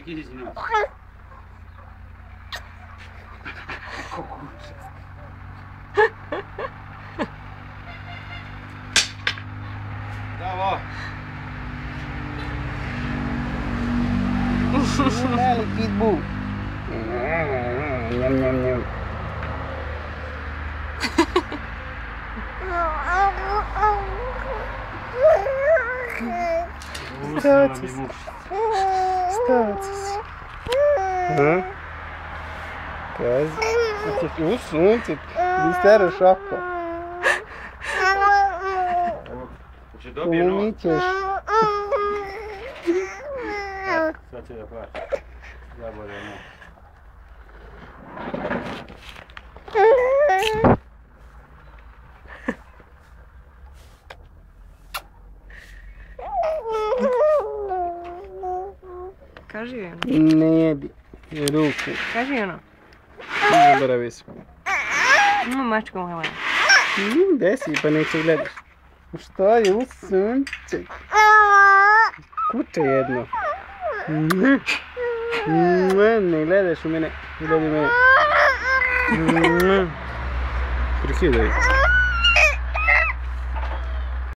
Idi si nas. Bravo! Mali pitbull. Njam, njam, njam. Staci si. Staci si. Kazi. U sunce. Di staro šako. Hoće dobije novac. Umićeš. Sad će da plaća. Zabolje novac. Kaži ono. Ne jebi. Ruku. Kaži ono. Zaboravi se. Mačko moja. Gdje si? Pa nek se gledaš. Što je u sunce? Kuće jedno. Ne gledaš u mene. Gledaj mene. Prekidaj.